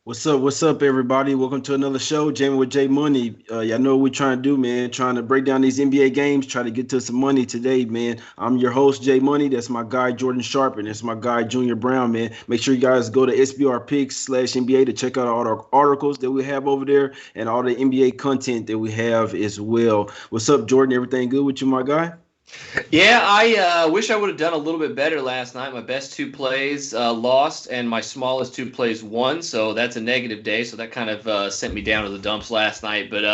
What's up, everybody? Welcome to another show, Jamie with J Money. Y'all know what we're trying to do, man. Trying to break down these NBA games, try to get to some money today, man. I'm your host, J Money. That's my guy, Jordan Sharp, and that's my guy, Junior Browne, man. Make sure you guys go to SBR Picks/NBA to check out all the articles that we have over there and all the NBA content that we have as well. What's up, Jordan? Everything good with you, my guy? Yeah, I wish I would have done a little bit better last night. My best two plays lost, and my smallest two plays won. So that's a negative day. So that kind of sent me down to the dumps last night. But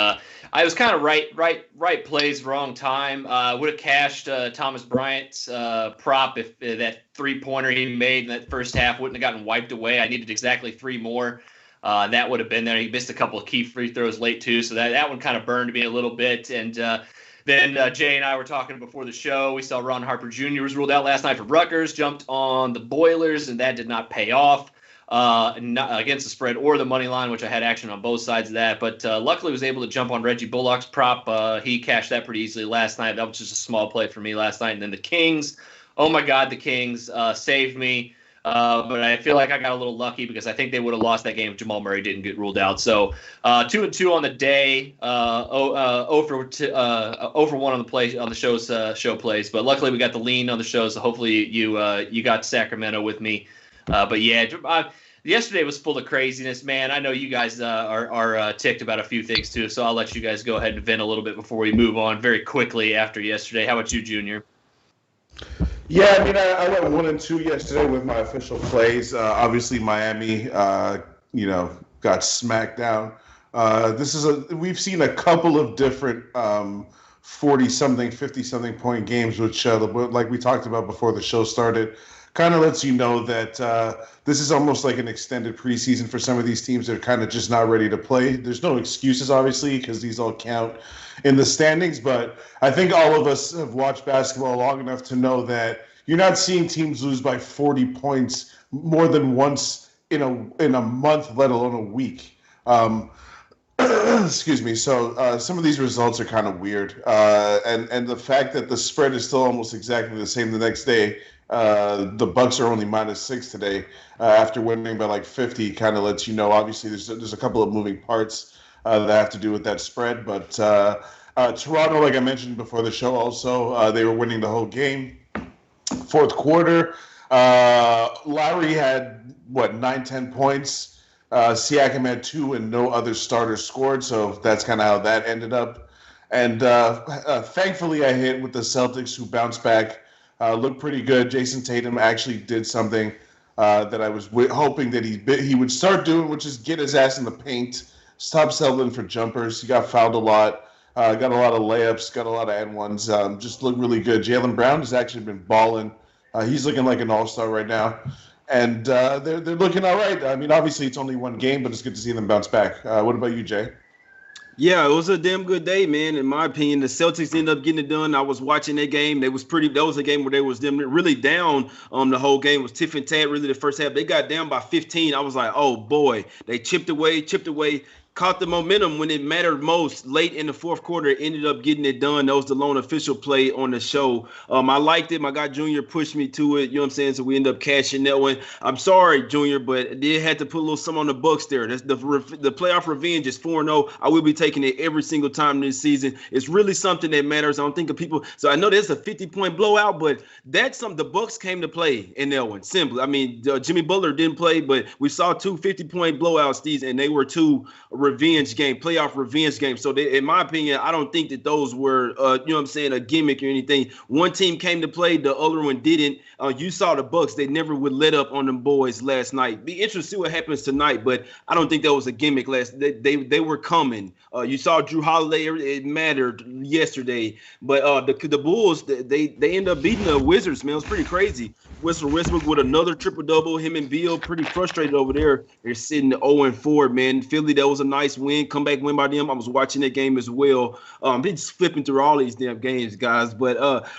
I was kind of right plays, wrong time. I would have cashed Thomas Bryant's prop if that 3-pointer he made in that first half wouldn't have gotten wiped away. I needed exactly three more. That would have been there. He missed a couple of key free throws late too, so that one kind of burned me a little bit. And then Jay and I were talking before the show. We saw Ron Harper Jr. was ruled out last night for Rutgers, jumped on the Boilers, and that did not pay off not against the spread or the money line, which I had action on both sides of that. But luckily was able to jump on Reggie Bullock's prop. He cashed that pretty easily last night. That was just a small play for me last night. And then the Kings, oh my God, the Kings saved me. But I feel like I got a little lucky because I think they would have lost that game if Jamal Murray didn't get ruled out. So 2-2 on the day, over 1 on the play on the show plays. But luckily we got the lean on the show, so hopefully you got Sacramento with me. But yeah, yesterday was full of craziness, man. I know you guys are ticked about a few things too, so I'll let you guys go ahead and vent a little bit before we move on very quickly after yesterday. How about you, Junior? Yeah, I mean, I went 1-2 yesterday with my official plays. Obviously, Miami, got smacked down. We've seen a couple of different 40-something, 50-something point games, which, like we talked about before the show started, kind of lets you know that this is almost like an extended preseason for some of these teams that are kind of just not ready to play. There's no excuses, obviously, because these all count in the standings, but I think all of us have watched basketball long enough to know that you're not seeing teams lose by 40 points more than once in a month, let alone a week. Excuse me. So some of these results are kind of weird, and the fact that the spread is still almost exactly the same the next day. The Bucks are only -6 today after winning by like 50. Kind of lets you know. Obviously, there's a couple of moving parts that have to do with that spread. But Toronto, like I mentioned before the show, also they were winning the whole game. Fourth quarter, Lowry had 9-10 points. Siakam had 2, and no other starters scored. So that's kind of how that ended up. And thankfully, I hit with the Celtics, who bounced back, looked pretty good. Jason Tatum actually did something that I was hoping that he would start doing, which is get his ass in the paint. Stop settling for jumpers. He got fouled a lot. Got a lot of layups. Got a lot of and-ones. Just looked really good. Jaylen Brown has actually been balling. He's looking like an all-star right now. And they're looking all right. I mean, obviously it's only one game, but it's good to see them bounce back. What about you, Jay? Yeah, it was a damn good day, man. In my opinion, the Celtics ended up getting it done. I was watching that game. That was a game where they was them really down. The whole game was tiff and tat. Really, the first half they got down by 15. I was like, oh boy, they chipped away. Caught the momentum when it mattered most late in the fourth quarter. Ended up getting it done. That was the lone official play on the show. I liked it. My guy Junior pushed me to it. You know what I'm saying? So we ended up cashing that one. I'm sorry, Junior, but they had to put a little something on the Bucks there. That's the playoff revenge is 4-0. I will be taking it every single time this season. It's really something that matters. I don't think of people. So I know there's a 50-point blowout, but that's something the Bucks came to play in that one. Simply, I mean, Jimmy Butler didn't play, but we saw 2 50-point blowouts these, and they were 2 playoff revenge game. So in my opinion, I don't think that those were, you know what I'm saying, a gimmick or anything. One team came to play, the other one didn't. You saw the Bucks; they never would let up on them boys last night. Be interested to see what happens tonight, but I don't think that was a gimmick. They were coming. You saw Drew Holiday; it mattered yesterday. But the Bulls, they end up beating the Wizards. Man, it was pretty crazy. Westbrook with another triple-double. Him and Beal pretty frustrated over there. They're sitting 0-4, man. Philly, that was a nice win, comeback win by them. I was watching that game as well. Been just flipping through all these damn games, guys. But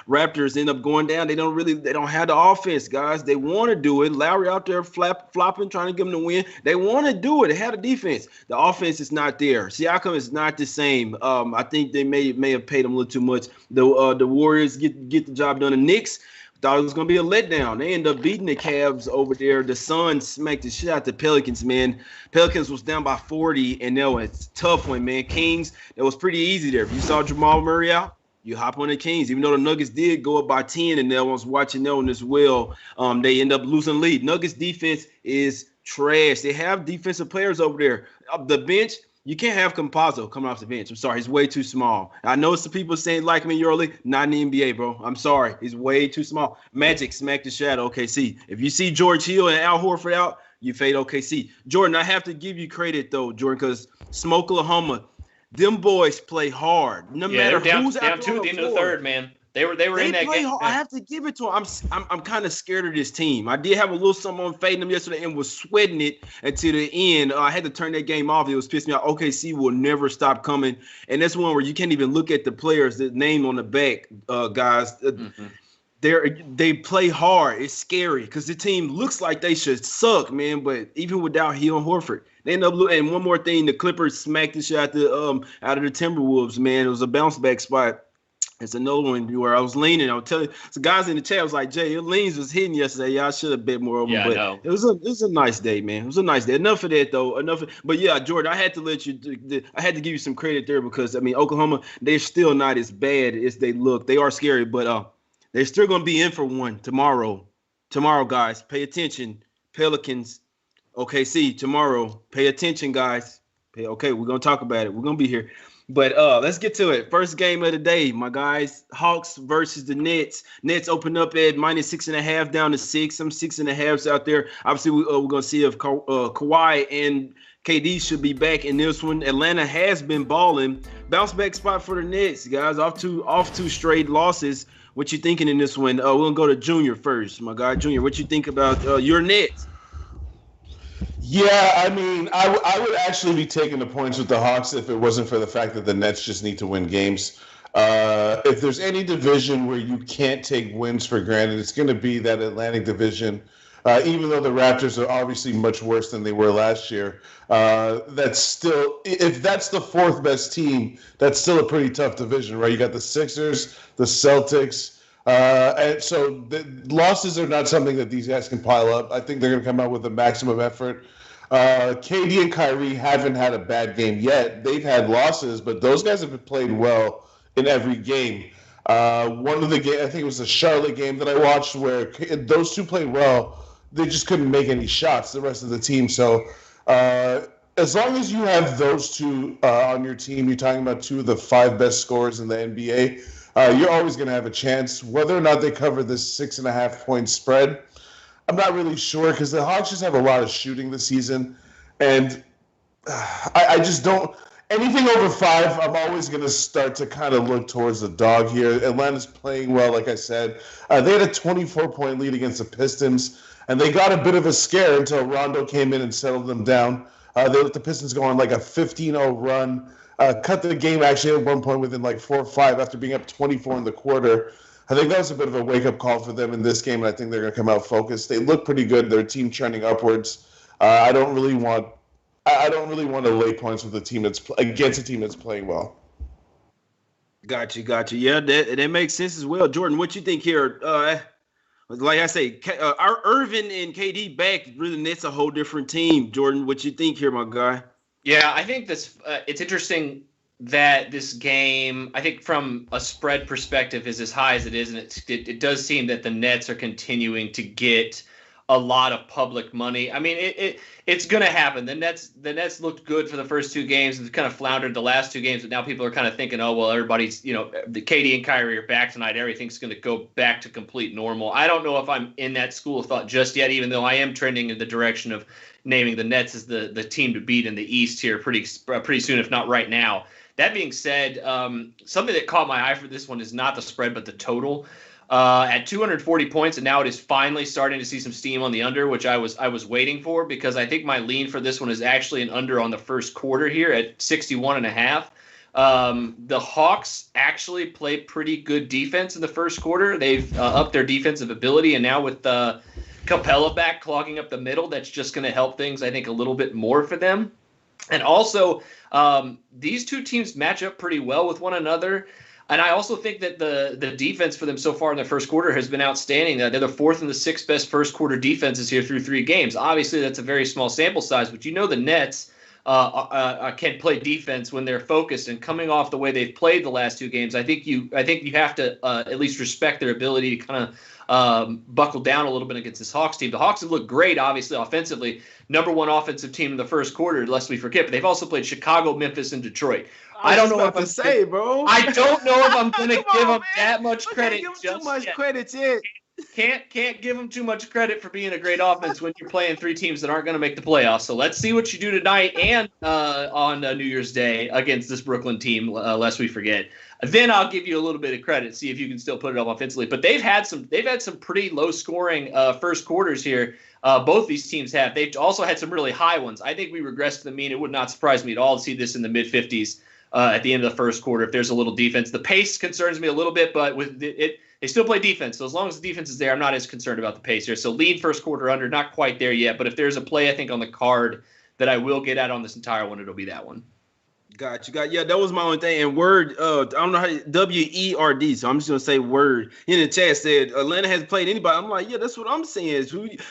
Raptors end up going down. They don't have the offense, guys. They want to do it. Lowry out there flopping, trying to give them the win. They want to do it. They have the defense. The offense is not there. Siakam is not the same. I think they may have paid him a little too much. The Warriors get the job done. The Knicks, Thought it was going to be a letdown. They end up beating the Cavs over there. The Suns smacked the shit out the Pelicans, man. Pelicans was down by 40, and that was a tough one, man. Kings, that was pretty easy there. If you saw Jamal Murray out, you hop on the Kings. Even though the Nuggets did go up by 10, and I was watching that one as well, they end up losing lead. Nuggets defense is trash. They have defensive players over there. The bench, you can't have Campazzo coming off the bench. I'm sorry. He's way too small. I know some people saying like him in EuroLeague. Not in the NBA, bro. I'm sorry. He's way too small. Magic smacked the shadow OKC. If you see George Hill and Al Horford out, you fade OKC. Jordan, I have to give you credit, though, Jordan, because Smoke Oklahoma, them boys play hard. No matter who's down out two at the end of the third, man. They were in that game. I have to give it to them. I'm kind of scared of this team. I did have a little something on fading them yesterday and was sweating it until the end. I had to turn that game off. It was pissing me off. OKC will never stop coming, and that's one where you can't even look at the players, the name on the back, guys. They play hard. It's scary because the team looks like they should suck, man. But even without Hill and Horford, they end up losing. And one more thing, the Clippers smacked the shit out of the Timberwolves, man. It was a bounce back spot. It's another one where I was leaning. I was telling the guys in the chat, I was like, Jay, your leans was hitting yesterday. Y'all should have bet more over. Yeah, but I know. it was a nice day, man. It was a nice day. Enough of that, though. But yeah, Jordan, I had to give you some credit there because, I mean, Oklahoma, they're still not as bad as they look. They are scary, but they're still going to be in for one tomorrow. Tomorrow, guys, pay attention. Pelicans, OKC, tomorrow. Pay attention, guys. Okay, we're going to talk about it. We're going to be here. But let's get to it. First game of the day, my guys. Hawks versus the Nets. Nets open up at -6.5 down to 6. Some 6.5s out there. Obviously, we're going to see if Kawhi and KD should be back in this one. Atlanta has been balling. Bounce back spot for the Nets, guys. Off two straight losses. What you thinking in this one? We're going to go to Junior first, my guy. Junior, what you think about your Nets? Yeah, I mean, I would actually be taking the points with the Hawks if it wasn't for the fact that the Nets just need to win games. If there's any division where you can't take wins for granted, it's going to be that Atlantic division. Even though the Raptors are obviously much worse than they were last year, that's still, if that's the fourth best team, that's still a pretty tough division, right? You got the Sixers, the Celtics. And so the losses are not something that these guys can pile up. I think they're going to come out with the maximum effort. KD and Kyrie haven't had a bad game yet. They've had losses, but those guys have played well in every game. One of the games, I think it was the Charlotte game that I watched, where those two played well. They just couldn't make any shots, the rest of the team. So as long as you have those two on your team, you're talking about two of the 5 best scorers in the NBA, you're always going to have a chance. Whether or not they cover this 6.5 point spread, I'm not really sure because the Hawks just have a lot of shooting this season. And I just don't – anything over 5, I'm always going to start to kind of look towards the dog here. Atlanta's playing well, like I said. They had a 24-point lead against the Pistons, and they got a bit of a scare until Rondo came in and settled them down. They let the Pistons go on like a 15-0 run. Cut the game actually at one point within like 4 or 5 after being up 24 in the quarter. I think that was a bit of a wake-up call for them in this game, and I think they're going to come out focused. They look pretty good. Their team trending upwards. I don't really want to lay points with a team against a team that's playing well. Got you. Yeah, that makes sense as well. Jordan, what you think here? Like I say, our Irvin and KD back, really, that's a whole different team. Jordan, what you think here, my guy? Yeah, I think this. It's interesting that this game, I think from a spread perspective, is as high as it is, and it does seem that the Nets are continuing to get a lot of public money. I mean, it's going to happen. The Nets looked good for the first 2 games and kind of floundered the last 2 games, but now people are kind of thinking, oh, well, everybody's, the KD and Kyrie are back tonight. Everything's going to go back to complete normal. I don't know if I'm in that school of thought just yet, even though I am trending in the direction of naming the Nets as the team to beat in the East here pretty soon, if not right now. That being said, something that caught my eye for this one is not the spread, but the total. At 240 points, and now it is finally starting to see some steam on the under, which I was waiting for, because I think my lean for this one is actually an under on the first quarter here at 61.5. The Hawks actually played pretty good defense in the first quarter. They've upped their defensive ability, and now with Capella back clogging up the middle, that's just going to help things, I think, a little bit more for them. And also, these two teams match up pretty well with one another. And I also think that the defense for them so far in the first quarter has been outstanding. They're the fourth and the sixth best first quarter defenses here through 3 games. Obviously, that's a very small sample size, but the Nets can play defense when they're focused. And coming off the way they've played the last 2 games, I think you have to at least respect their ability to kind of buckle down a little bit against this Hawks team. The Hawks have looked great, obviously, offensively. Number 1 offensive team in the first quarter, lest we forget. But they've also played Chicago, Memphis, and Detroit. I don't know what to say, bro. I don't know if I'm going to give them that much credit. Can't give them too much credit yet. Can't give them too much credit for being a great offense when you're playing 3 teams that aren't going to make the playoffs. So let's see what you do tonight and on New Year's Day against this Brooklyn team, lest we forget. Then I'll give you a little bit of credit, see if you can still put it up offensively. But they've had some pretty low scoring first quarters here. Both these teams have. They've also had some really high ones. I think we regressed to the mean. It would not surprise me at all to see this in the mid-50s at the end of the first quarter if there's a little defense. The pace concerns me a little bit, but with it, they still play defense. So as long as the defense is there, I'm not as concerned about the pace here. So lead first quarter under, not quite there yet. But if there's a play, I think, on the card that I will get at on this entire one, it'll be that one. Got you. Yeah, that was my only thing. And Word, I don't know how WERD, so I'm just gonna say Word. In the chat said Atlanta hasn't played anybody. I'm like, yeah, that's what I'm saying.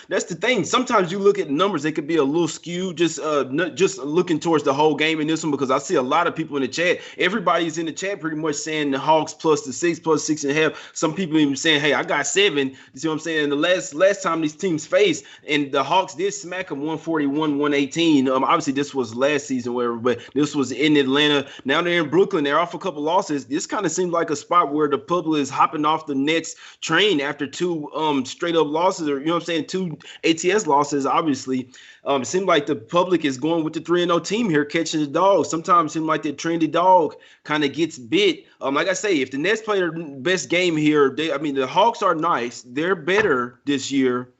That's the thing. Sometimes you look at numbers, they could be a little skewed. Just looking towards the whole game in this one, because I see a lot of people in the chat. Everybody's in the chat pretty much saying the Hawks plus the 6, plus 6.5. Some people even saying, hey, I got 7. You see what I'm saying? And the last time these teams faced, and the Hawks did smack them 141-118. Obviously this was last season, whatever, but this was in Atlanta. Now they're in Brooklyn. They're off a couple losses. This kind of seems like a spot where the public is hopping off the Nets train after 2 straight up losses, or 2 ATS losses. Obviously, it seems like the public is going with the 3-0 team here, catching the dog. Sometimes it seems like the trendy dog kind of gets bit. Like I say, if the Nets play their best game here, the Hawks are nice. They're better this year.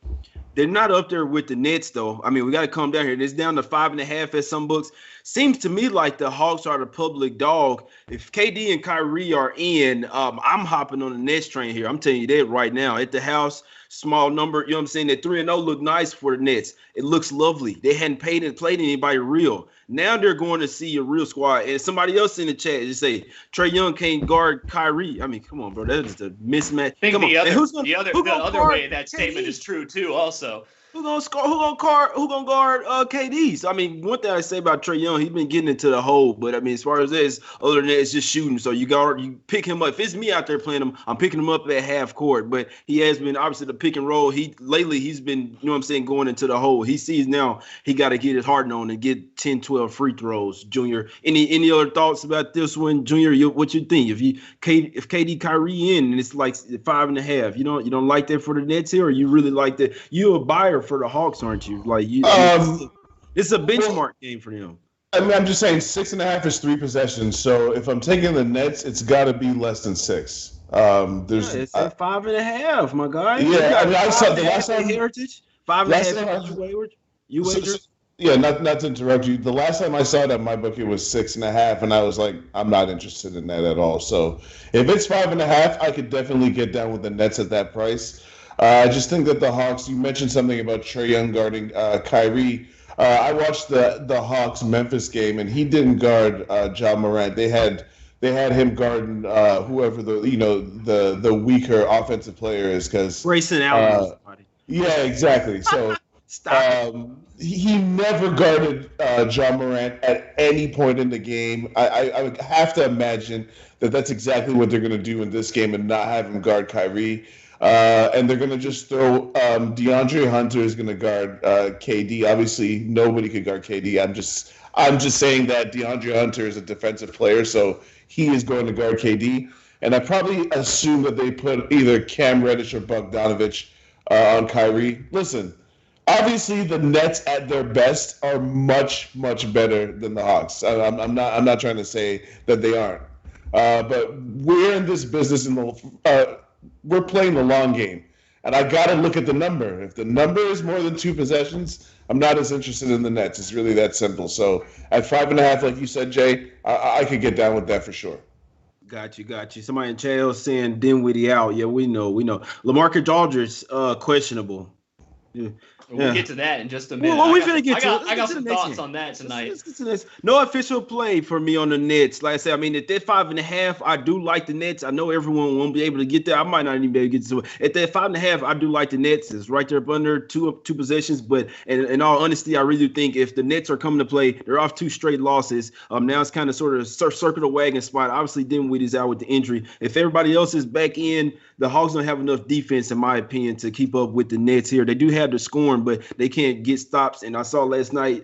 They're not up there with the Nets, though. We got to come down here. It's down to 5.5 at some books. Seems to me like the Hawks are the public dog. If KD and Kyrie are in, I'm hopping on the Nets train here. I'm telling you that right now. At the house, small number, That 3-0 look nice for the Nets. It looks lovely. They hadn't played anybody real. Now they're going to see a real squad. And somebody else in the chat just say Trae Young can't guard Kyrie. Come on, bro. That is a mismatch. I think the other way that statement is true too. Also, Who gonna guard KD? So one thing I say about Trae Young, he's been getting into the hole, but as far as this, other than that, it's just shooting. So you pick him up. If it's me out there playing him, I'm picking him up at half court. But he has been obviously the pick and roll. He's been going into the hole. He sees now he got to get his heart on and get 10, 12 free throws. Junior, any other thoughts about this one, Junior? What you think? If KD Kyrie in and it's like 5.5, you don't like that for the Nets here, or you really like that? You a buyer for the Hawks, aren't you? It's a benchmark game for them. I'm just saying 6.5 is 3 possessions. So if I'm taking the Nets, it's got to be less than 6. It's at 5.5, my guy. Yeah, I saw the last time. Heritage 5.5. You wagered? Yeah, not to interrupt you. The last time I saw it at my book, it was 6.5, and I was like, I'm not interested in that at all. So if it's 5.5, I could definitely get down with the Nets at that price. I just think that the Hawks, you mentioned something about Trae Young guarding Kyrie. I watched the Hawks Memphis game, and he didn't guard Ja Morant. They had him guarding whoever the weaker offensive player is, because Grayson Allen. Yeah, exactly. So he never guarded Ja Morant at any point in the game. I would have to imagine that that's exactly what they're going to do in this game and not have him guard Kyrie. And they're going to just throw DeAndre Hunter is going to guard KD. Obviously, nobody could guard KD. I'm just saying that DeAndre Hunter is a defensive player, so he is going to guard KD. And I probably assume that they put either Cam Reddish or Bogdanovich on Kyrie. Listen, obviously the Nets at their best are much, much better than the Hawks. I'm not trying to say that they aren't. But we're in this business we're playing the long game, and I got to look at the number. If the number is more than 2 possessions, I'm not as interested in the Nets. It's really that simple. So at 5.5, like you said, Jay, I could get down with that for sure. Got you. Somebody in chat saying Dinwiddie out. Yeah, we know. LaMarcus Aldridge questionable. Yeah. We'll get to that in just a minute. Well, we finna get to it. I got some thoughts on that tonight. Let's get to this. No official play for me on the Nets. Like I said, I mean, at that 5.5, I do like the Nets. I know everyone won't be able to get there. I might not even be able to get to it. At that 5.5, I do like the Nets. It's right there up under two possessions. But in all honesty, I really think if the Nets are coming to play, they're off 2 straight losses. Now it's kind of sort of circle the wagon spot. Obviously, Dinwiddie's out with the injury. If everybody else is back in, the Hawks don't have enough defense, in my opinion, to keep up with the Nets here. They do have the scoring, but they can't get stops. And we saw last night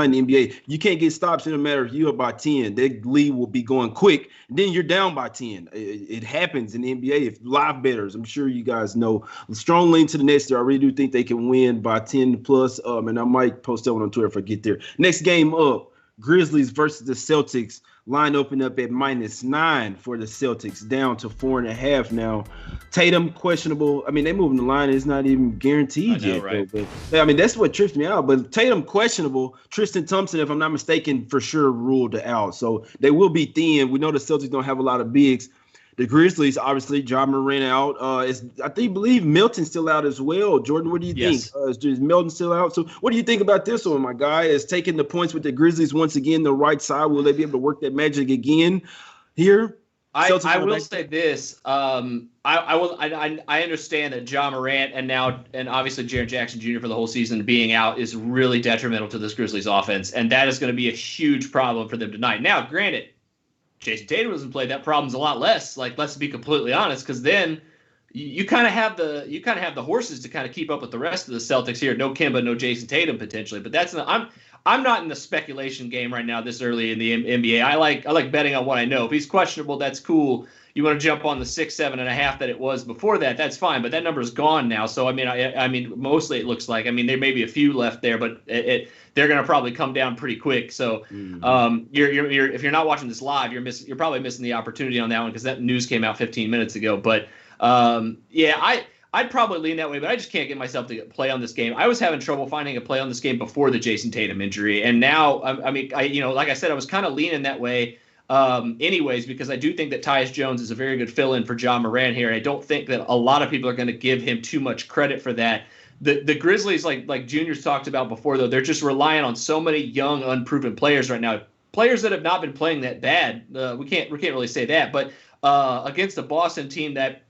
in the NBA, you can't get stops in a matter of you up by 10. That lead will be going quick. And then you're down by 10. It happens in the NBA. If live bettors, I'm sure you guys know. Strong lean to the Nets there. I really do think they can win by 10 plus. And I might post that one on Twitter if I get there. Next game up, Grizzlies versus the Celtics. Line opened up at -9 for the Celtics, down to 4.5 now. Tatum questionable. I mean, they moving the line. It's not even guaranteed yet. Right? But, I mean, that's what trips me out. But Tatum questionable. Tristan Thompson, if I'm not mistaken, for sure ruled out. So they will be thin. We know the Celtics don't have a lot of bigs. The Grizzlies, obviously, Ja Morant out. I believe Milton's still out as well. Jordan, what do you think? Is Milton still out? So what do you think about this one, my guy? Is taking the points with the Grizzlies once again the right side? Will they be able to work that magic again here? I will say this. I understand that Ja Morant and obviously Jaren Jackson Jr. for the whole season being out is really detrimental to this Grizzlies offense, and that is going to be a huge problem for them tonight. Now, granted, Jason Tatum doesn't play, that problem's a lot less. Like, let's be completely honest, because then you kind of have the horses to kind of keep up with the rest of the Celtics here. No Kemba, no Jason Tatum potentially, but I'm not in the speculation game right now this early in the NBA. I like betting on what I know. If he's questionable, that's cool. You want to jump on the 6, 7.5 that it was before that, that's fine. But that number's gone now. So I mean, mostly it looks like. I mean, there may be a few left there, but they're going to probably come down pretty quick. So if you're not watching this live, you're probably missing the opportunity on that one because that news came out 15 minutes ago. But I'd probably lean that way, but I just can't get myself to play on this game. I was having trouble finding a play on this game before the Jason Tatum injury, and now like I said, I was kind of leaning that way. Anyways, because I do think that Tyus Jones is a very good fill-in for Ja Morant here. I don't think that a lot of people are going to give him too much credit for that. The Grizzlies, like Junior's talked about before, though, they're just relying on so many young, unproven players right now. Players that have not been playing that bad. We can't really say that, but against a Boston team that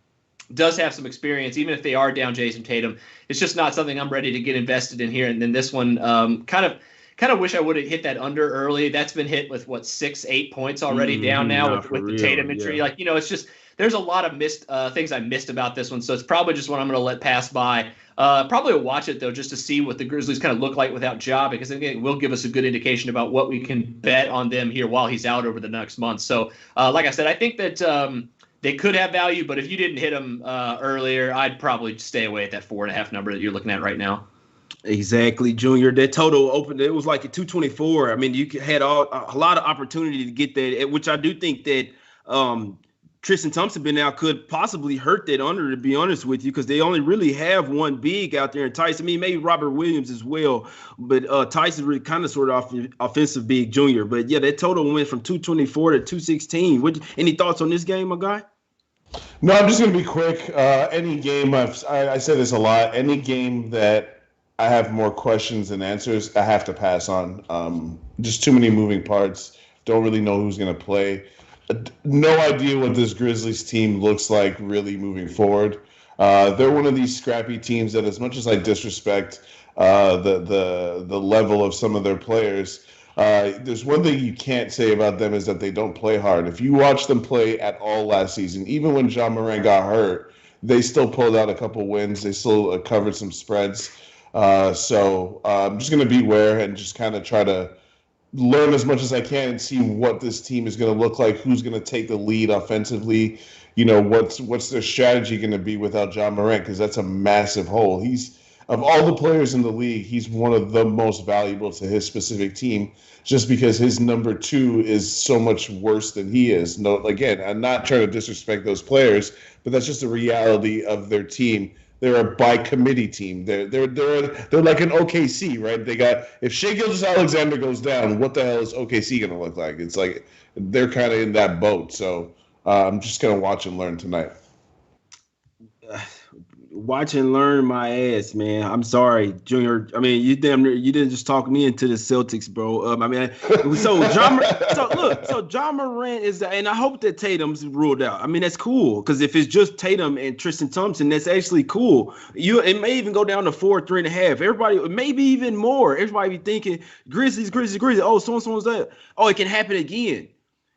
does have some experience, even if they are down Jason Tatum, it's just not something I'm ready to get invested in here. And then this one, kind of wish I would have hit that under early. That's been hit with 6, 8 points already down now with the Tatum injury. Yeah. It's just there's a lot of missed things I missed about this one. So it's probably just one I'm going to let pass by. Probably will watch it though, just to see what the Grizzlies kind of look like without Ja, because again, it will give us a good indication about what we can bet on them here while he's out over the next month. So, like I said, I think that they could have value, but if you didn't hit them earlier, I'd probably stay away at that 4.5 number that you're looking at right now. Exactly, Junior. That total opened, it was like a 224. I mean, you had a lot of opportunity to get that, which I do think that Tristan Thompson being out could possibly hurt that under, to be honest with you, because they only really have one big out there in Tyson. I mean, maybe Robert Williams as well, but Tyson really kind of sort of offensive big Junior. But yeah, that total went from 224 to 216. Any thoughts on this game, my guy? No, I'm just going to be quick. Any game, I say this a lot, any game that I have more questions than answers, I have to pass on. Just too many moving parts. Don't really know who's going to play. No idea what this Grizzlies team looks like really moving forward. They're one of these scrappy teams that, as much as I disrespect the level of some of their players, there's one thing you can't say about them is that they don't play hard. If you watch them play at all last season, even when Ja Morant got hurt, they still pulled out a couple wins. They still covered some spreads. So I'm just going to beware and just kind of try to learn as much as I can and see what this team is going to look like, who's going to take the lead offensively, what's their strategy going to be without Ja Morant, because that's a massive hole. He's, of all the players in the league, he's one of the most valuable to his specific team, just because his number 2 is so much worse than he is. No, again, I'm not trying to disrespect those players, but that's just the reality of their team. They're a by committee team. They're like an OKC, right? They got, if Shai Gilgeous-Alexander goes down, what the hell is OKC going to look like? It's like they're kind of in that boat. So I'm just going to watch and learn tonight. watch and learn my ass, man. I'm sorry, Junior. I mean, you didn't just talk me into the Celtics, bro. So John Morant is, and I hope that Tatum's ruled out. I mean, that's cool because if it's just Tatum and Tristan Thompson, that's actually cool. It may even go down to 4, 3.5. Everybody, maybe even more. Everybody be thinking Grizzlies. Oh, so-and-so's that. Oh, it can happen again.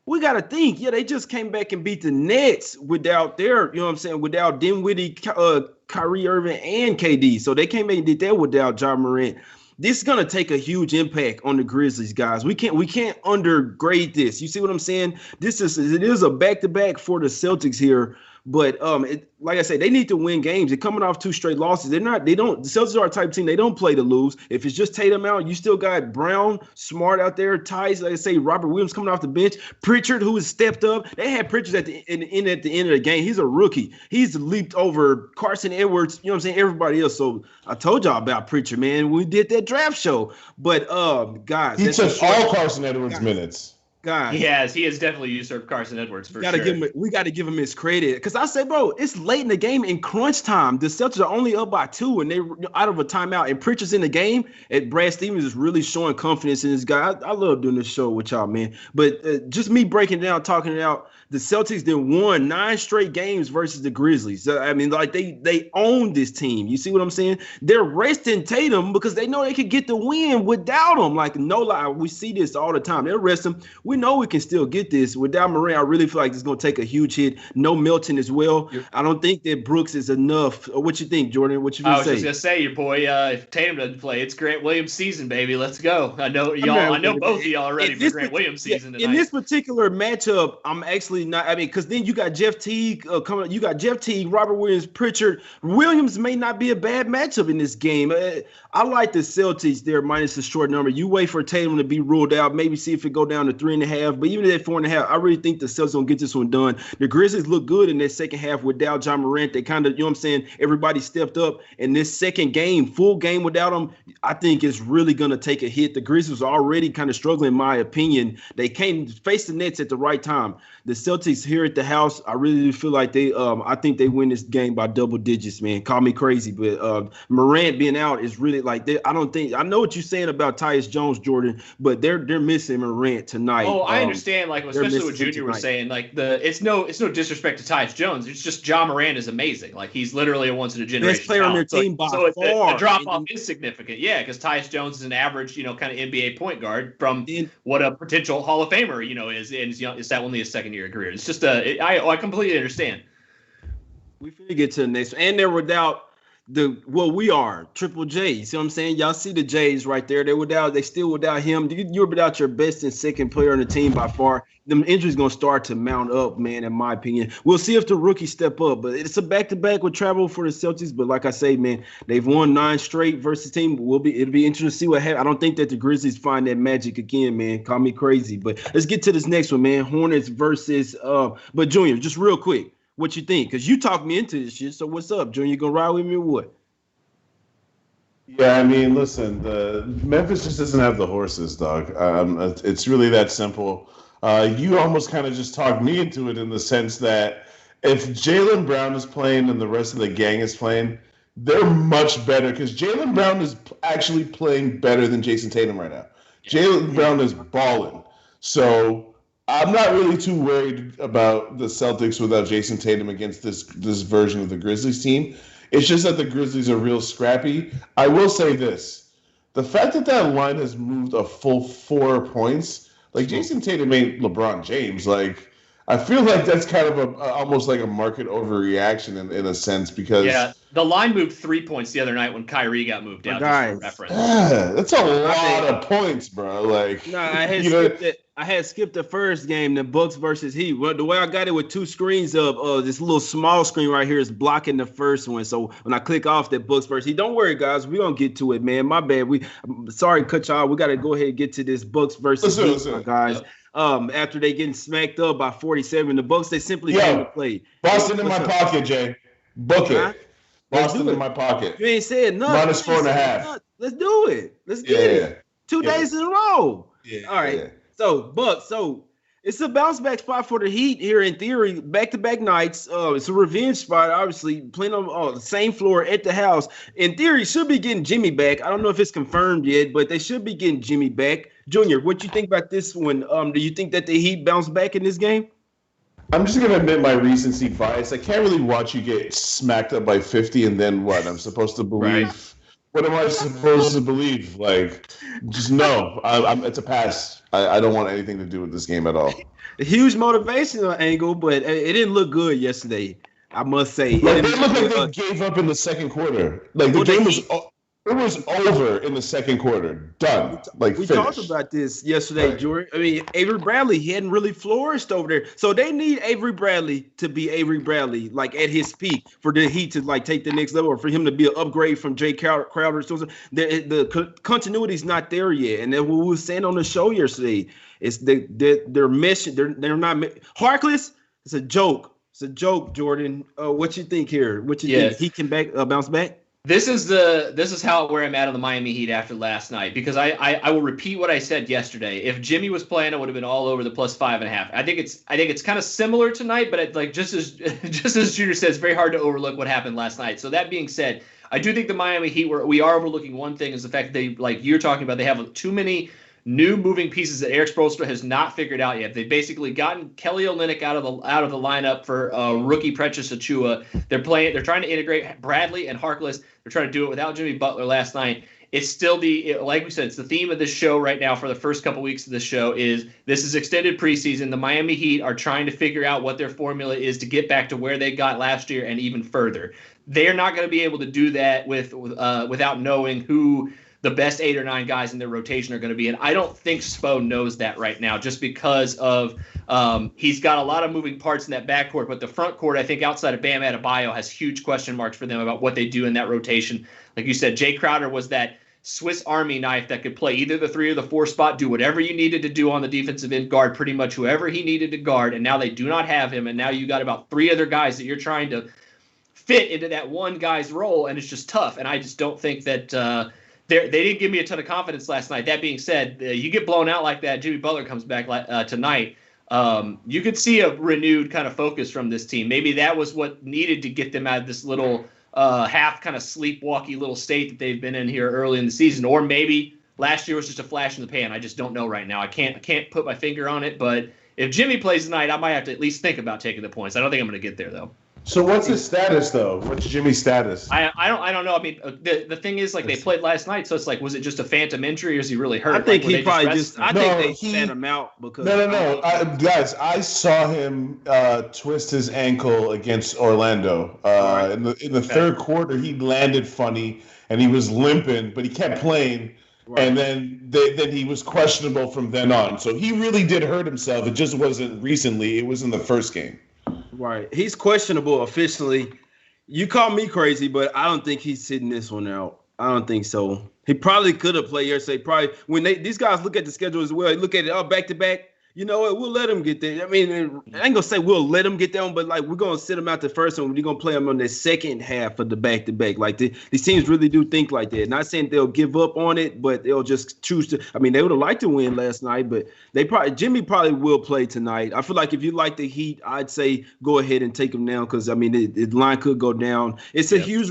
We got to think, they just came back and beat the Nets without without Dinwiddie, Kyrie Irving, and KD. So they came back and did that without John Morant. This is going to take a huge impact on the Grizzlies, guys. We can't undergrade this. You see what I'm saying? It is a back-to-back for the Celtics here. But like I said, they need to win games. They're coming off 2 straight losses. The Celtics are a type of team, they don't play to lose. If it's just Tatum out, you still got Brown, Smart out there, Tice, like I say, Robert Williams coming off the bench, Pritchard, who has stepped up. They had Pritchard at the end of the game. He's a rookie. He's leaped over Carson Edwards, everybody else. So I told y'all about Pritchard, man. We did that draft show. But guys, he took all Carson Edwards minutes. God. He has definitely usurped Carson Edwards for sure. We got to give him his credit because I say, bro, it's late in the game in crunch time. The Celtics are only up by 2 and they're out of a timeout. And Pritchard's in the game. And Brad Stevens is really showing confidence in this guy. I love doing this show with y'all, man. But just me breaking it down, talking it out. The Celtics then won 9 straight games versus the Grizzlies. I mean, like they own this team. You see what I'm saying? They're resting Tatum because they know they could get the win without him. Like, no lie, we see this all the time. They'll rest him. We know we can still get this. Without Morant, I really feel like it's going to take a huge hit. No Milton as well. I don't think that Brooks is enough. What you think, Jordan? What you say? I was just going to say, your boy, if Tatum doesn't play, it's Grant Williams season, baby. Let's go. I know both of y'all are ready for Grant Williams season tonight. In this particular matchup, I'm actually not. I mean, because then you got Jeff Teague coming. You got Jeff Teague, Robert Williams, Pritchard. Williams may not be a bad matchup in this game. I like the Celtics there minus the short number. You wait for Tatum to be ruled out. Maybe see if it go down to 3.5. But even at 4.5, I really think the Celtics gonna get this one done. The Grizzlies look good in that second half without John Morant. They kind of, you know what I'm saying? Everybody stepped up. And this second game, full game without them, I think is really gonna take a hit. The Grizzlies are already kind of struggling, in my opinion. They came face the Nets at the right time. The Celtics here at the house, I really do feel like I think they win this game by double digits, man. Call me crazy, but Morant being out is really like I know what you're saying about Tyus Jones, Jordan, but they're missing Morant tonight. Oh, I understand, like especially what Junior was saying. Like it's no disrespect to Tyus Jones. It's just John Morant is amazing. Like he's literally a once in a generation best player on their team by far. The drop off is significant, yeah, because Tyus Jones is an average, kind of NBA point guard from what a potential Hall of Famer, is. Is that only his second year of career? It's just I completely understand. We finna get to the next one. And they're without we are Triple J. You see what I'm saying? Y'all see the J's right there. They still without him. You're without your best and second player on the team by far. Them injuries gonna start to mount up, man, in my opinion. We'll see if the rookies step up, but it's a back-to-back with travel for the Celtics. But like I say, man, they've won 9 straight versus team. It'll be interesting to see what happens. I don't think that the Grizzlies find that magic again, man. Call me crazy. But let's get to this next one, man. Hornets versus but Junior, just real quick. What you think? Because you talked me into this shit. So what's up, Junior? You gonna ride with me or what? Yeah, I mean, listen, the Memphis just doesn't have the horses, dog. It's really that simple. You almost kind of just talked me into it in the sense that if Jaylen Brown is playing and the rest of the gang is playing, they're much better because Jaylen Brown is actually playing better than Jason Tatum right now. Jaylen Brown is balling. So I'm not really too worried about the Celtics without Jason Tatum against this version of the Grizzlies team. It's just that the Grizzlies are real scrappy. I will say this. The fact that line has moved a full 4 points, like Jason Tatum ain't LeBron James. Like, I feel like that's kind of almost like a market overreaction in a sense because the line moved 3 points the other night when Kyrie got moved down. Just for reference. Yeah, that's a lot of points, bro. Like, no, I had skipped the first game, the Bucks versus Heat. Well, the way I got it with 2 screens up, this little small screen right here is blocking the first one. So when I click off that Bucks versus Heat, don't worry, guys, we gonna get to it, man. My bad. I'm sorry to cut y'all. We got to go ahead and get to this Bucks versus Heat, guys. After they getting smacked up by 47, the Bucks they simply came to play. Boston in my pocket, Jay. Book it. Boston in my pocket. You ain't said nothing. -4.5. Let's do it. Let's get it. 2 days in a row. Yeah. All right. Yeah. So Bucks. So It's a bounce back spot for the Heat here in theory. Back to back nights. It's a revenge spot. Obviously, playing on the same floor at the house. In theory, should be getting Jimmy back. I don't know if it's confirmed yet, but they should be getting Jimmy back. Junior, what you think about this one? Do you think that the Heat bounce back in this game? I'm just going to admit my recency bias. I can't really watch you get smacked up by 50 and then what? I'm supposed to believe. Right. What am I supposed to believe? Like, just no. It's a pass. I don't want anything to do with this game at all. A huge motivational angle, but it didn't look good yesterday, I must say. Like, they looked like they gave up in the second quarter. Like, the game was over in the second quarter. Done. Like, we talked about this yesterday, right. Jordan. I mean, Avery Bradley, he hadn't really flourished over there. So they need Avery Bradley to be Avery Bradley, like at his peak, for the Heat to like take the next level, or for him to be an upgrade from Jay Crowder. So the continuity is not there yet. And then what we were saying on the show yesterday is they're missing. They're not. Harkless, it's a joke. It's a joke, Jordan. What you think here? What you think? He can bounce back? This is where I'm at on the Miami Heat after last night, because I will repeat what I said yesterday. If Jimmy was playing, I would have been all over the +5.5. I think it's kind of similar tonight, but like just as Junior said, it's very hard to overlook what happened last night. So that being said, I do think the Miami Heat we are overlooking one thing, is the fact that they, like you're talking about, they have too many new moving pieces that Eric Spoelstra has not figured out yet. They've basically gotten Kelly Olynyk out of the lineup for rookie Precious Achiuwa. They're trying to integrate Bradley and Harkless. They're trying to do it without Jimmy Butler last night. It's still like we said, it's the theme of this show right now for the first couple weeks of this show is this is extended preseason. The Miami Heat are trying to figure out what their formula is to get back to where they got last year and even further. They're not going to be able to do that without knowing who the best 8 or 9 guys in their rotation are going to be. And I don't think Spo knows that right now, just because of he's got a lot of moving parts in that backcourt. But the front court, I think outside of Bam Adebayo, has huge question marks for them about what they do in that rotation. Like you said, Jay Crowder was that Swiss Army knife that could play either the 3 or the 4 spot, do whatever you needed to do on the defensive end, guard pretty much whoever he needed to guard. And now they do not have him. And now you got about 3 other guys that you're trying to fit into that one guy's role. And it's just tough. And I just don't think that they didn't give me a ton of confidence last night. That being said, you get blown out like that, Jimmy Butler comes back tonight, you could see a renewed kind of focus from this team. Maybe that was what needed to get them out of this little half kind of sleepwalky little state that they've been in here early in the season. Or maybe last year was just a flash in the pan. I just don't know right now. I can't put my finger on it. But if Jimmy plays tonight, I might have to at least think about taking the points. I don't think I'm going to get there, though. So what's his status, though? What's Jimmy's status? I don't know. I mean, the thing is, like, they played last night, so it's like, was it just a phantom injury, or is he really hurt? I think like, he probably just. I think they sent him out because. No. Guys, I saw him twist his ankle against Orlando. Right. In the third quarter, he landed funny and he was limping, but he kept playing. Right. And then he was questionable from then on. So he really did hurt himself. It just wasn't recently. It was in the first game. Right. He's questionable officially. You call me crazy, but I don't think he's sitting this one out. I don't think so. He probably could have played yesterday. Probably when these guys look at the schedule as well, they look at it back to back. You know what? We'll let him get there. I mean, I ain't gonna say we'll let him get there, but like we're gonna sit him out the first one. We're gonna play him on the second half of the back to back. Like these teams really do think like that. Not saying they'll give up on it, but they'll just choose to. I mean, they would have liked to win last night, but Jimmy probably will play tonight. I feel like if you like the Heat, I'd say go ahead and take him down because I mean the line could go down. It's a huge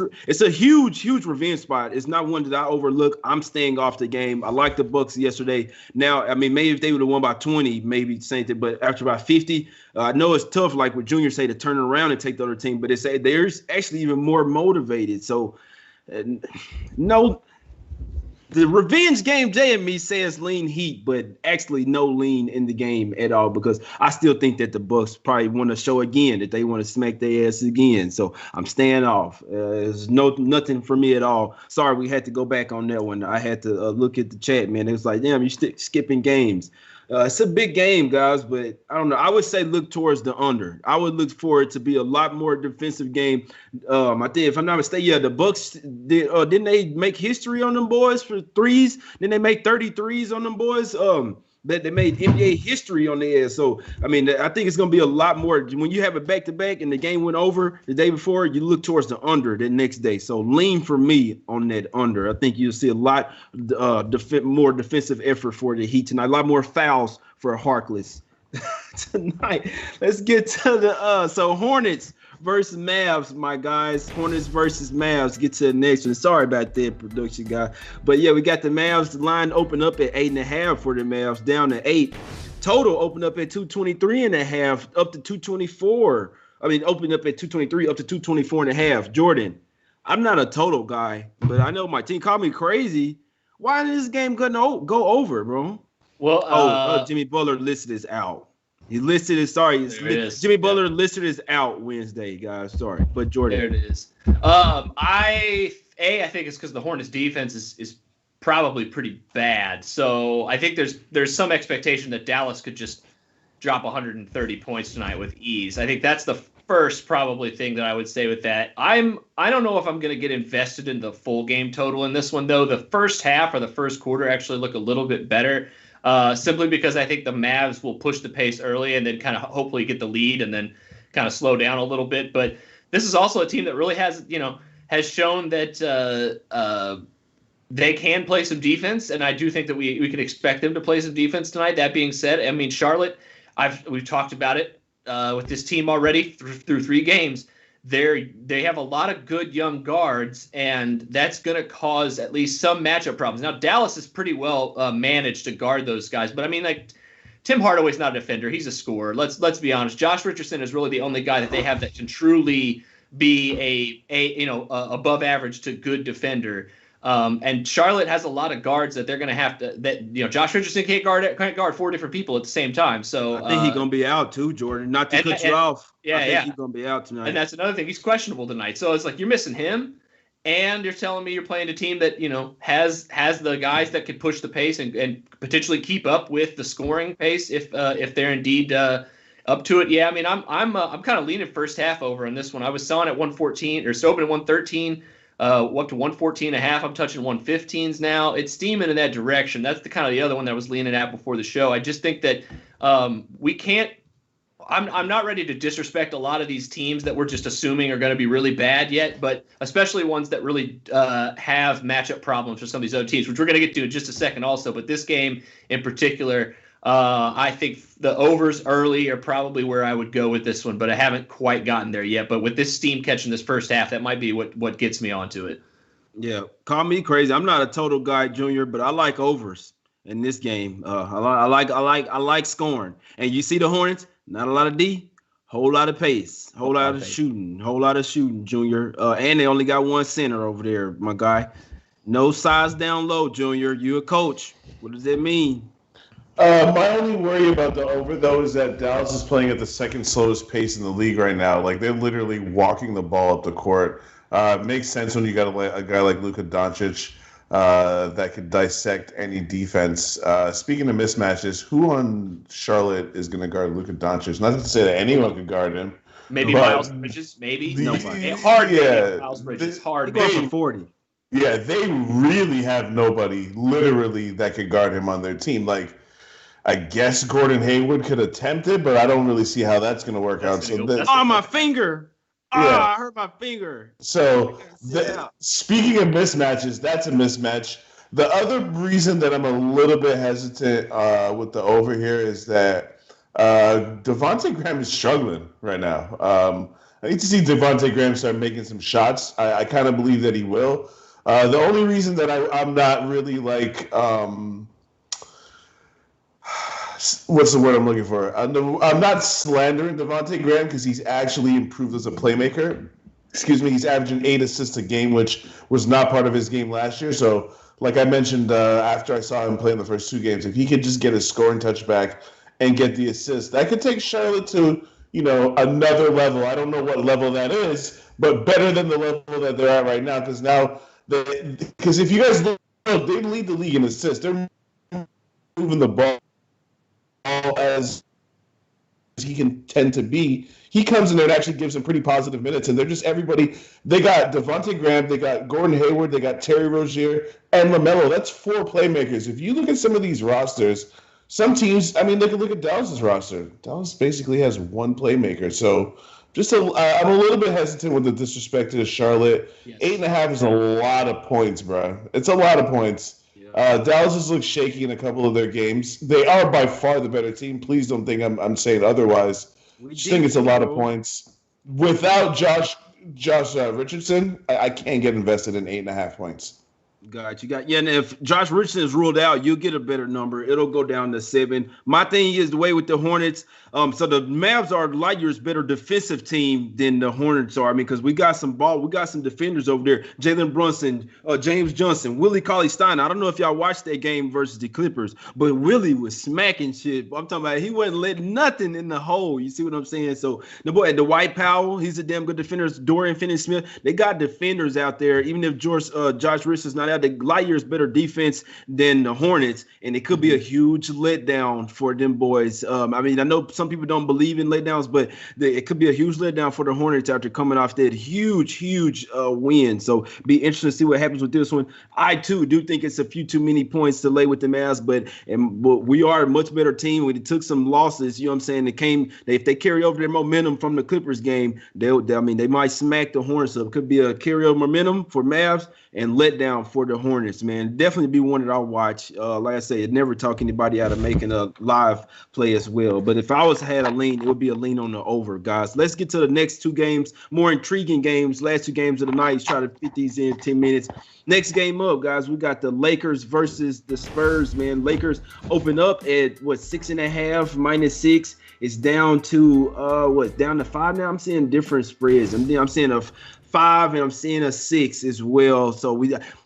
revenge spot. It's not one that I overlook. I'm staying off the game. I like the Bucks yesterday. Now, I mean, maybe if they would have won by 20, maybe same thing. But after about 50, I know it's tough, like what Junior say, to turn around and take the other team. But it's there's actually even more motivated. So, no. The revenge game J and me says lean Heat, but actually no lean in the game at all because I still think that the Bucks probably want to show again that they want to smack their ass again. So I'm staying off. There's nothing for me at all. Sorry, we had to go back on that one. I had to look at the chat, man. It was like, damn, you skipping games. It's a big game, guys, but I don't know. I would say look towards the under. I would look for it to be a lot more defensive game. I think, if I'm not mistaken, the Bucks didn't they make history on them boys for threes? Didn't they make 33s on them boys? That they made NBA history on their ass. So, I mean, I think it's going to be a lot more. When you have a back-to-back and the game went over the day before, you look towards the under the next day. So, lean for me on that under. I think you'll see a lot more defensive effort for the Heat tonight. A lot more fouls for Harkless. tonight. Let's get to the so Hornets versus Mavs, my guys. Hornets versus Mavs. Get to the next one. Sorry about that, production guy. But yeah, we got the Mavs. The line open up at 8.5 for the Mavs, down to 8. Total opened up at 223.5, up to 224. I mean, opened up at 223, up to 224.5. Jordan, I'm not a total guy, but I know my team called me crazy. Why did this game go over, bro? Well, Jimmy Butler listed as out. He listed as Jimmy Butler listed as out Wednesday, guys. Sorry, but Jordan. There it is. I think it's because the Hornets defense is probably pretty bad. So I think there's some expectation that Dallas could just drop 130 points tonight with ease. I think that's the first probably thing that I would say with that. I don't know if I'm going to get invested in the full game total in this one, though. The first half or the first quarter actually look a little bit better, simply because I think the Mavs will push the pace early and then kind of hopefully get the lead and then kind of slow down a little bit. But this is also a team that really has shown that they can play some defense, and I do think that we can expect them to play some defense tonight. That being said, I mean, Charlotte, we've talked about it with this team already through 3 games. They have a lot of good young guards, and that's going to cause at least some matchup problems. Now, Dallas is pretty well managed to guard those guys, but I mean, like, Tim Hardaway's not a defender; he's a scorer. Let's be honest. Josh Richardson is really the only guy that they have that can truly be a above average to good defender. And Charlotte has a lot of guards that they're going to have to. Josh Richardson can't guard 4 different people at the same time. So I think he's going to be out too, Jordan. Not to cut you off. Yeah, I think he's going to be out tonight. And that's another thing. He's questionable tonight. So it's like you're missing him, and you're telling me you're playing a team that has the guys that could push the pace and potentially keep up with the scoring pace if they're indeed up to it. Yeah, I mean I'm kind of leaning first half over on this one. I was selling at 114 or so open at 113. Up to 114.5. I'm touching 115s now. It's steaming in that direction. That's the kind of the other one that I was leaning at before the show. I just think that we can't. I'm not ready to disrespect a lot of these teams that we're just assuming are going to be really bad yet, but especially ones that really have matchup problems for some of these other teams, which we're going to get to in just a second also. But this game in particular, I think the overs early are probably where I would go with this one, but I haven't quite gotten there yet. But with this steam catching this first half, that might be what gets me onto it. Yeah, call me crazy. I'm not a total guy, Junior, but I like overs in this game. I like scoring. And you see the Hornets, not a lot of D, whole lot of pace, whole lot of shooting, Junior. And they only got one center over there, my guy. No size down low, Junior. You a coach. What does that mean? My only worry about the over, though, is that Dallas is playing at the second slowest pace in the league right now. Like, they're literally walking the ball up the court. It makes sense when you got a guy like Luka Doncic that could dissect any defense. Speaking of mismatches, who on Charlotte is going to guard Luka Doncic? Not to say that anyone can guard him. Maybe Miles Bridges, maybe. Nobody. Hard. Yeah, Miles Bridges, hard. Going for 40. Yeah, they really have nobody, literally, that could guard him on their team. Like, I guess Gordon Hayward could attempt it, but I don't really see how that's going to work out. My finger. Yeah. I hurt my finger. So, speaking of mismatches, that's a mismatch. The other reason that I'm a little bit hesitant with the over here is that Devontae Graham is struggling right now. I need to see Devontae Graham start making some shots. I kind of believe that he will. The only reason that I'm not really like what's the word I'm looking for? I'm not slandering Devontae Graham because he's actually improved as a playmaker. He's averaging 8 assists a game, which was not part of his game last year. So, like I mentioned after I saw him play in the first 2 games, if he could just get his scoring touch back and get the assist, that could take Charlotte to, another level. I don't know what level that is, but better than the level that they're at right now. Because if you guys look, they lead the league in assists. They're moving the ball as he can tend to be. He comes in there and actually gives them pretty positive minutes, and they're just everybody. They got Devontae Graham, they got Gordon Hayward, they got Terry Rozier, and LaMelo. That's 4 playmakers. If you look at some of these rosters, some teams, they can look at Dallas's roster. Dallas basically has 1 playmaker. So I'm a little bit hesitant with the disrespect to Charlotte. Yes. 8.5 is a lot of points, bro. It's a lot of points. Yeah. Dallas has looked shaky in a couple of their games. They are by far the better team. Please don't think I'm saying otherwise. Just think it's a lot of points. Without Josh Richardson, I can't get invested in 8.5 points. And if Josh Richardson is ruled out, you'll get a better number. It'll go down to 7. My thing is the way with the Hornets. So the Mavs are light years better defensive team than the Hornets are. I mean, because we got some defenders over there. Jalen Brunson, James Johnson, Willie Cauley-Stein. I don't know if y'all watched that game versus the Clippers, but Willie was smacking shit. I'm talking about he wasn't letting nothing in the hole. You see what I'm saying? So the boy, the Dwight Powell, he's a damn good defender. Dorian Finney-Smith, they got defenders out there. Even if Josh Richardson's not out, the light years better defense than the Hornets, and it could be a huge letdown for them boys. I mean, I know some people don't believe in letdowns, but it could be a huge letdown for the Hornets after coming off that huge win. So be interesting to see what happens with this one. I too do think it's a few too many points to lay with the Mavs, but we are a much better team. We took some losses, you know what I'm saying? If they carry over their momentum from the Clippers game, they might smack the Hornets up. Could be a carryover momentum for Mavs and letdown for the Hornets, man. Definitely be one that I'll watch. Like I say, it never talk anybody out of making a live play as well. But if I had a lean, it would be a lean on the over, guys. Let's get to the next 2 games, more intriguing games. Last 2 games of the night. Try to fit these in 10 minutes. Next game up, guys, we got the Lakers versus the Spurs, man. Lakers open up at, 6.5, -6. It's down to, down to 5 now? I'm seeing different spreads. I'm seeing a 5 and I'm seeing a 6 as well. So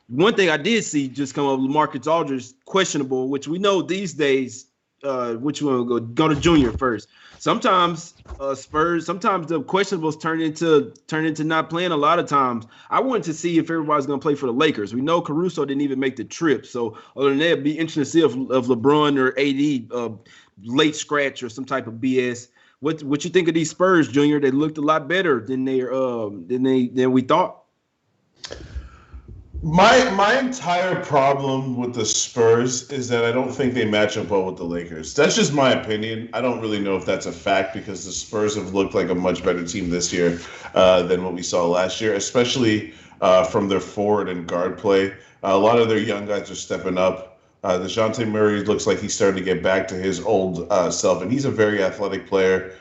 one thing I did see just come up, LaMarcus Aldridge questionable, which we know these days. Which one will go to Junior first? Sometimes Spurs, sometimes the questionables turn into not playing a lot of times. I wanted to see if everybody's going to play for the Lakers. We know Caruso didn't even make the trip. So other than that, it'd be interesting to see if LeBron or AD late scratch or some type of BS. What you think of these Spurs, Junior? They looked a lot better than we thought. My entire problem with the Spurs is that I don't think they match up well with the Lakers. That's just my opinion. I don't really know if that's a fact because the Spurs have looked like a much better team this year than what we saw last year, especially from their forward and guard play. A lot of their young guys are stepping up. DeJounte Murray looks like he's starting to get back to his old self, and he's a very athletic player,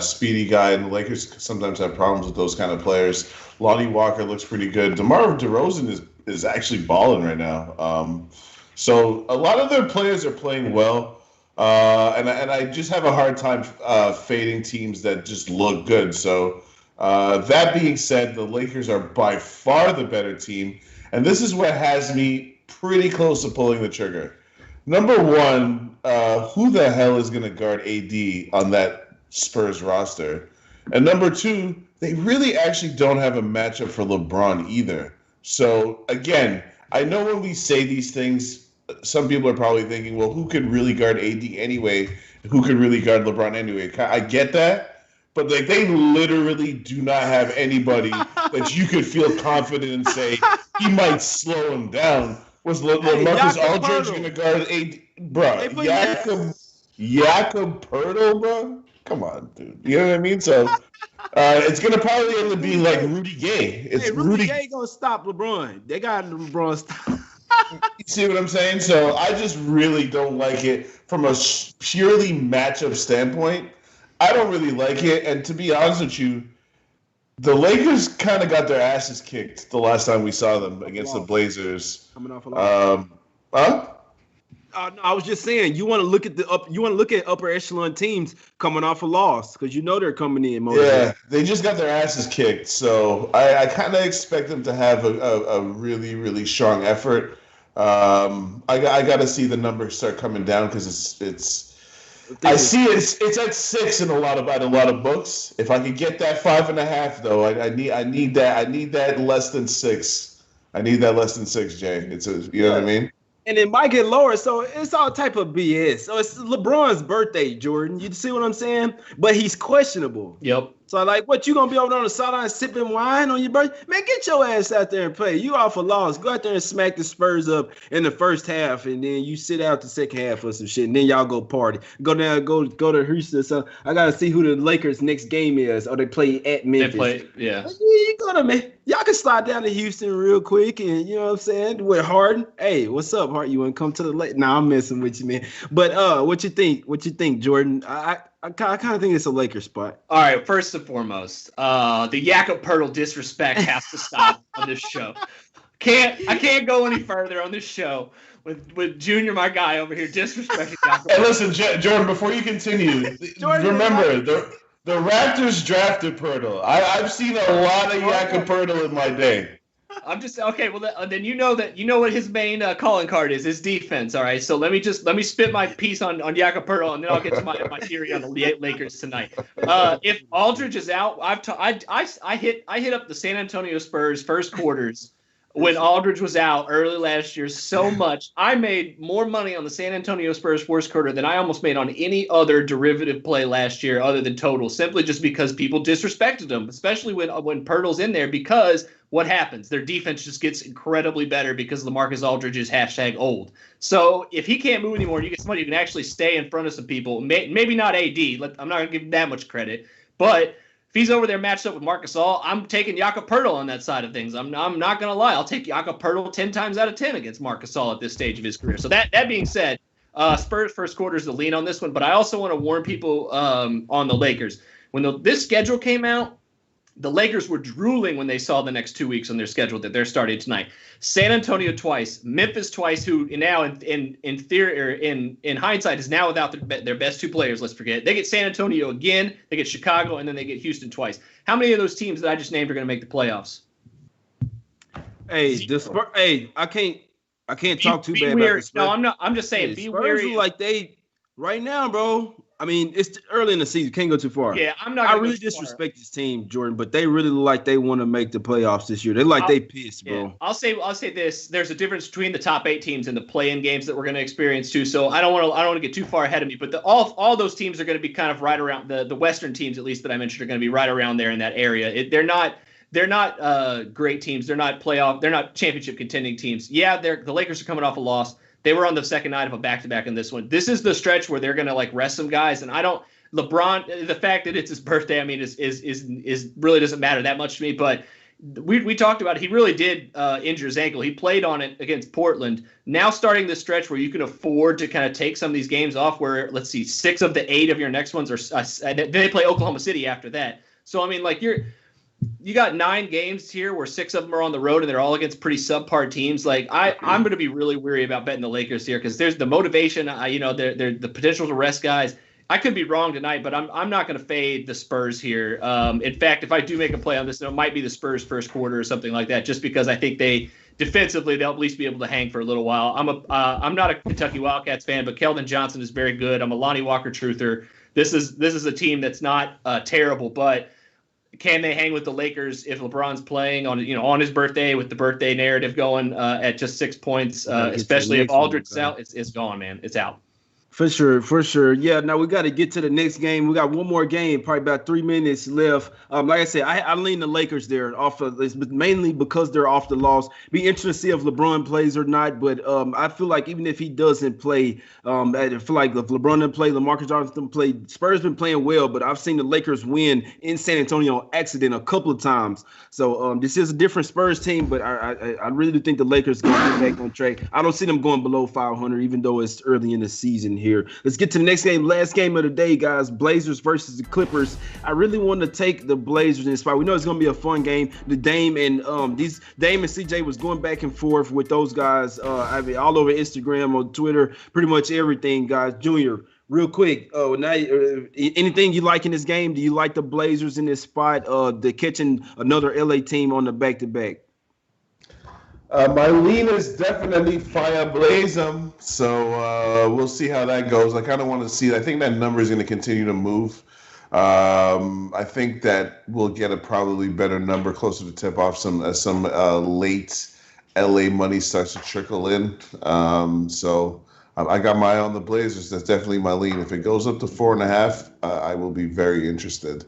speedy guy, and the Lakers sometimes have problems with those kind of players. Lonnie Walker looks pretty good. DeMar DeRozan is actually balling right now. So a lot of their players are playing well, and I just have a hard time fading teams that just look good. So that being said, the Lakers are by far the better team, and this is what has me pretty close to pulling the trigger. Number one, who the hell is going to guard AD on that Spurs roster? And number two, they really actually don't have a matchup for LeBron either. So, again, I know when we say these things, some people are probably thinking, well, who could really guard AD anyway? Who could really guard LeBron anyway? I get that, but they literally do not have anybody that you could feel confident and say he might slow him down. Was LaMarcus Aldridge going to guard AD? Bro, Jakob Poeltl, bro? Come on, dude. You know what I mean? So it's going to probably end up being like Rudy Gay. Rudy Gay going to stop LeBron. They got LeBron stop. You see what I'm saying? So I just really don't like it from a purely matchup standpoint. I don't really like it. And to be honest with you, the Lakers kind of got their asses kicked the last time we saw them against the Blazers. Coming off a lot. No, I was just saying you want to look at upper echelon teams coming off a loss because you know they're coming in. Yeah, they just got their asses kicked, so I kind of expect them to have a really, really strong effort. I got to see the numbers start coming down because I see it's at 6 in a lot of books. If I could get that 5.5 though, I need that less than 6. I need that less than 6, Jay. You know what I mean? And it might get lower, so it's all type of BS. So it's LeBron's birthday, Jordan. You see what I'm saying? But he's questionable. Yep. So like, what you gonna be over on the sideline sipping wine on your birthday? Man, get your ass out there and play. You off a loss. Go out there and smack the Spurs up in the first half, and then you sit out the second half or some shit, and then y'all go party. Go down, go to Houston. So I gotta see who the Lakers' next game is. Or they play at Memphis. They play, yeah. Like, you gonna man. Y'all can slide down to Houston real quick, and you know what I'm saying with Harden. Hey, what's up, Harden? You wanna come to the Lake? Nah, I'm messing with you, man. But what you think? What you think, Jordan? I kind of think it's a Lakers spot. All right, first and foremost, the Jakob Poeltl disrespect has to stop on this show. I can't go any further on this show with Junior, my guy over here, disrespecting Jakob. Hey, listen, Jordan, before you continue, remember the Raptors drafted Poeltl. I've seen a lot of Jakob Poeltl in my day. I'm just okay. Well, then you know what his main calling card is defense. All right. So let me spit my piece on Jakob Poeltl, and then I'll get to my theory on the Lakers tonight. If Aldridge is out, I hit up the San Antonio Spurs first quarters when Aldridge was out early last year so much. I made more money on the San Antonio Spurs first quarter than I almost made on any other derivative play last year other than total, simply just because people disrespected them, especially when Poeltl's in there, because what happens? Their defense just gets incredibly better because LaMarcus Aldridge is #old. So if he can't move anymore, you get somebody who can actually stay in front of some people. Maybe not AD. I'm not going to give him that much credit. But if he's over there matched up with Marc Gasol, I'm taking Jakob Poeltl on that side of things. I'm not going to lie. I'll take Jakob Poeltl 10 times out of 10 against Marc Gasol at this stage of his career. So that being said, Spurs first quarter is the lean on this one. But I also want to warn people on the Lakers. When this schedule came out, the Lakers were drooling when they saw the next 2 weeks on their schedule that they're starting tonight. San Antonio twice, Memphis twice, who now in theory or in hindsight is now without their best two players. Let's forget. They get San Antonio again, they get Chicago, and then they get Houston twice. How many of those teams that I just named are going to make the playoffs? Hey, I can't talk too bad about the Spurs. No, I'm not. I'm just saying. Be wary. Like they right now, bro. I mean, it's early in the season. Can't go too far. Yeah, I'm not. I really disrespect this team, Jordan, but they really look like they want to make the playoffs this year. They pissed, bro. Yeah. I'll say this: there's a difference between the top 8 teams and the play-in games that we're going to experience too. So I don't want to get too far ahead of me, but all those teams are going to be kind of right around the Western teams, at least that I mentioned, are going to be right around there in that area. They're not great teams. They're not playoff. They're not championship contending teams. Yeah, the Lakers are coming off a loss. They were on the second night of a back-to-back in this one. This is the stretch where they're going to rest some guys, and LeBron, the fact that it's his birthday, I mean, is really doesn't matter that much to me. But we talked about it. He really did injure his ankle. He played on it against Portland. Now starting this stretch where you can afford to kind of take some of these games off. Where let's see, 6 of the 8 of your next ones are. Then they play Oklahoma City after that. So I mean, you got 9 games here where 6 of them are on the road and they're all against pretty subpar teams. I'm going to be really weary about betting the Lakers here because there's the motivation. The potential to rest guys. I could be wrong tonight, but I'm not going to fade the Spurs here. In fact, if I do make a play on this, it might be the Spurs first quarter or something like that, just because I think defensively they'll at least be able to hang for a little while. I'm not a Kentucky Wildcats fan, but Keldon Johnson is very good. I'm a Lonnie Walker truther. This is a team that's not terrible, but can they hang with the Lakers if LeBron's playing on his birthday with the birthday narrative going at just 6 points, especially if Aldridge's out? It's gone, man. It's out. For sure. Yeah, now we got to get to the next game. We got one more game, probably about 3 minutes left. Like I said, I lean the Lakers there mainly because they're off the loss. Be interesting to see if LeBron plays or not, but I feel like even if he doesn't play, I feel like if LeBron didn't play, LaMarcus Aldridge didn't play, Spurs been playing well, but I've seen the Lakers win in San Antonio on accident a couple of times. So this is a different Spurs team, but I really do think the Lakers going to get back on track. I don't see them going below 500, even though it's early in the season here. Let's get to the next game. Last game of the day, guys. Blazers versus the Clippers. I really want to take the Blazers in this spot. We know it's going to be a fun game. The Dame and CJ was going back and forth with those guys. I mean, all over Instagram or Twitter, pretty much everything, guys. Junior, real quick. Anything you like in this game? Do you like the Blazers in this spot? They're catching another LA team on the back-to-back. My lean is definitely fire blaze them, so we'll see how that goes. I kind of want to see. I think that number is going to continue to move. I think that we'll get a probably better number closer to tip off some late LA money starts to trickle in. So I got my eye on the Blazers. That's definitely my lean. If it goes up to 4.5, I will be very interested.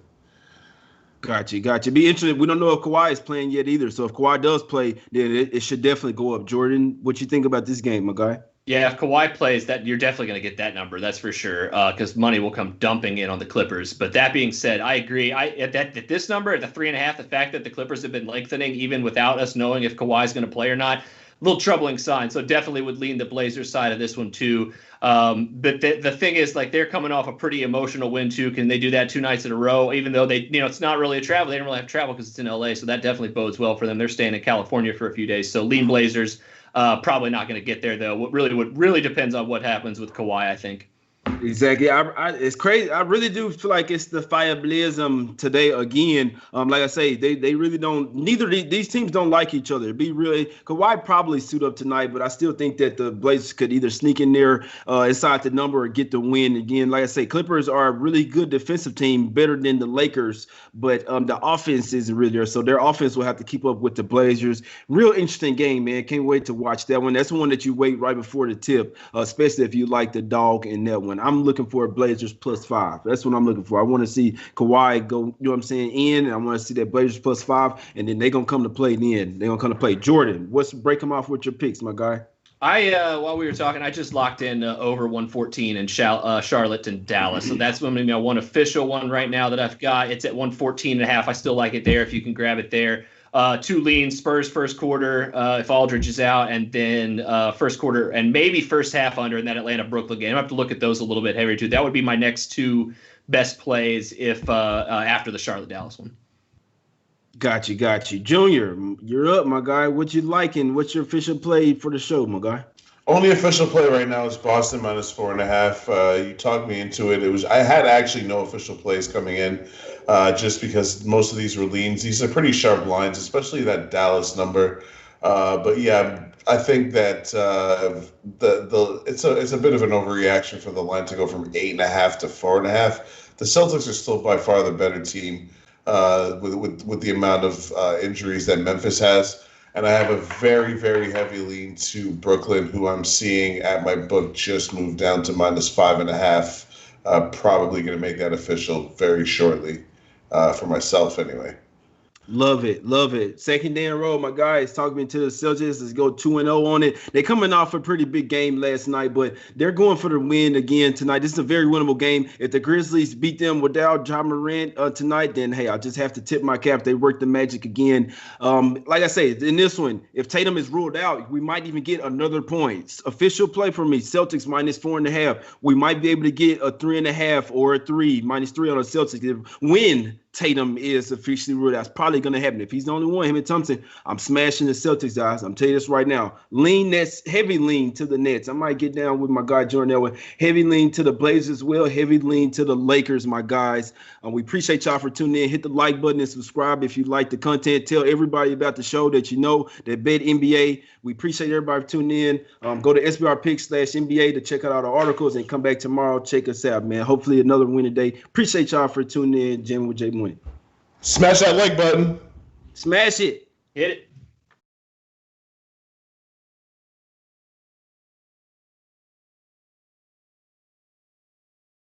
Gotcha. Be interested. We don't know if Kawhi is playing yet either. So if Kawhi does play, then it should definitely go up. Jordan, what you think about this game, my guy? Yeah, if Kawhi plays, that you're definitely going to get that number. That's for sure. Because money will come dumping in on the Clippers. But that being said, I agree. At this number, at the 3.5, the fact that the Clippers have been lengthening even without us knowing if Kawhi is going to play or not, a little troubling sign. So definitely would lean the Blazers side of this one too. But the thing is, like, they're coming off a pretty emotional win too. Can they do that 2 nights in a row? Even though it's not really a travel. They don't really have travel because it's in LA. So that definitely bodes well for them. They're staying in California for a few days. So lean Blazers. Probably not going to get there though. What really depends on what happens with Kawhi, I think. Exactly. It's crazy. I really do feel like it's the fireblazism today again. Like I say, they really don't. Neither these teams don't like each other. Be really. Kawhi probably suit up tonight, but I still think that the Blazers could either sneak in there inside the number or get the win again. Like I say, Clippers are a really good defensive team, better than the Lakers, but the offense isn't really there. So their offense will have to keep up with the Blazers. Real interesting game, man. Can't wait to watch that one. That's the one that you wait right before the tip, especially if you like the dog in that one. I'm looking for a Blazers +5. That's what I'm looking for. I want to see Kawhi go, you know what I'm saying, in, and I want to see that Blazers +5, and then they're going to come to play then. They're going to come to play. Jordan, break them off with your picks, my guy. While we were talking, I just locked in over 114 in Charlotte and Dallas. So that's going to be my one official one right now that I've got. It's at 114.5. I still like it there if you can grab it there. 2 leans, Spurs first quarter if Aldridge is out, and then first quarter and maybe first half under in that Atlanta-Brooklyn game. I have to look at those a little bit heavier too. That would be my next 2 best plays if after the Charlotte-Dallas one. Got you. Junior, you're up, my guy. What you liking? What's your official play for the show, my guy? Only official play right now is Boston -4.5. You talked me into it. I had actually no official plays coming in, just because most of these were leans. These are pretty sharp lines, especially that Dallas number. But yeah, I think that it's a bit of an overreaction for the line to go from 8.5 to 4.5. The Celtics are still by far the better team with the amount of injuries that Memphis has. And I have a very, very heavy lean to Brooklyn, who I'm seeing at my book just move down to -5.5. Probably going to make that official very shortly for myself anyway. Love it. Second day in a row, my guys talking to the Celtics. Let's go 2-0 on it. They're coming off a pretty big game last night, but they're going for the win again tonight. This is a very winnable game. If the Grizzlies beat them without Ja Morant tonight, then hey, I just have to tip my cap. They work the magic again. Like I say, in this one, if Tatum is ruled out, we might even get another point. Official play for me, Celtics -4.5. We might be able to get a 3.5 or a 3, -3 on the Celtics. Win. Tatum is officially ruled out. That's probably going to happen. If he's the only one, him and Thompson, I'm smashing the Celtics, guys. I'm telling you this right now. Lean Nets, heavy lean to the Nets. I might get down with my guy Jordan Elwood. Heavy lean to the Blazers as well. Heavy lean to the Lakers, my guys. We appreciate y'all for tuning in. Hit the like button and subscribe if you like the content. Tell everybody about the show that you know that bet NBA. We appreciate everybody for tuning in. Go to SBRpicks/NBA to check out all the articles and come back tomorrow. Check us out, man. Hopefully another winning day. Appreciate y'all for tuning in. Jim with J. Mooney. Smash that like button. Smash it. Hit it.